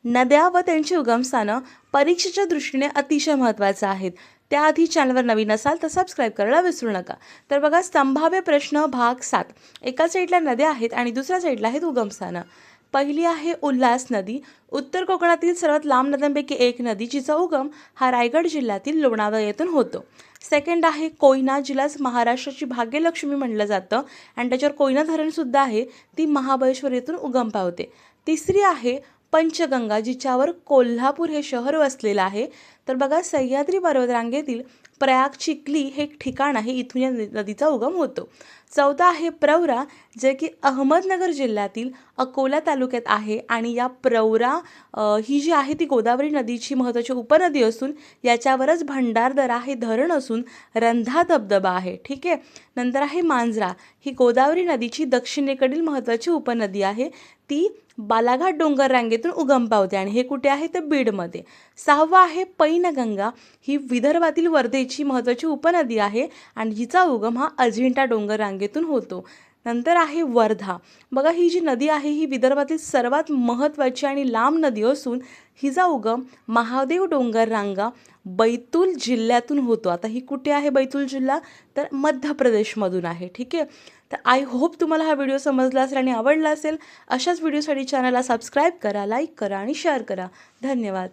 नद्या व त्यांची उगमस्थानं परीक्षेच्या दृष्टीने अतिशय महत्त्वाचं आहेत. त्याआधी चॅनलवर नवीन असाल तर सबस्क्राईब करायला विसरू नका. तर बघा, संभाव्य प्रश्न भाग 7. एका साईडला नद्या आहेत आणि दुसऱ्या साईडला आहेत उगमस्थानं. पहिली आहे उल्हास नदी. उत्तर कोकणातील सर्वात लांब नद्यांपैकी एक नदी, जिचा उगम हा रायगड जिल्ह्यातील लोणावळा येथून होतो. सेकंड आहे कोयना, जिलाच महाराष्ट्राची भाग्यलक्ष्मी म्हटलं जातं आणि त्याच्यावर कोयना धरणसुद्धा आहे. ती महाबळेश्वर येथून उगम पावते. तिसरी आहे पंचगंगा, जिच्यावर कोल्हापूर हे शहर वसलेलं आहे. तर बघा, सह्याद्री पर्वतरांगेतील प्रयाग चिखली हे एक ठिकाण आहे, इथून या नदीचा उगम होतो. चौथा आहे प्रवरा, जे की अहमदनगर जिल्ह्यातील अकोला तालुक्यात आहे आणि या प्रवरा ही जी आहे ती गोदावरी नदीची महत्त्वाची उपनदी असून याच्यावरच भंडारदरा हे धरण असून रंधा धबधबा आहे. ठीक आहे. नंतर आहे मांजरा, ही गोदावरी नदीची दक्षिणेकडील महत्त्वाची उपनदी आहे. ती बालाघाट डोंगर रांगेतून उगम पावते आणि हे कुठे आहे तर बीडमध्ये. सहावा आहे पैनगंगा, ही विदर्भातील वर्धेची महत्त्वाची उपनदी आहे आणि हिचा उगम हा अजिंठा डोंगर रांगेतून होतो. नंतर आहे वर्धा. बघा, ही जी नदी आहे ही विदर्भातील सर्वात महत्त्वाची आणि लांब नदी असून हिचा उगम महादेव डोंगर रांगा बैतूल जिल्ह्यातून होतो. आता ही कुठे आहे बैतूल जिल्हा, तर मध्य प्रदेशमधून आहे. ठीक आहे. तर आय होप तुम्हाला हा व्हिडिओ समजला असेल आणि आवडला असेल. अशाच व्हिडिओसाठी चॅनलला सबस्क्राईब करा, लाईक करा आणि शेअर करा. धन्यवाद.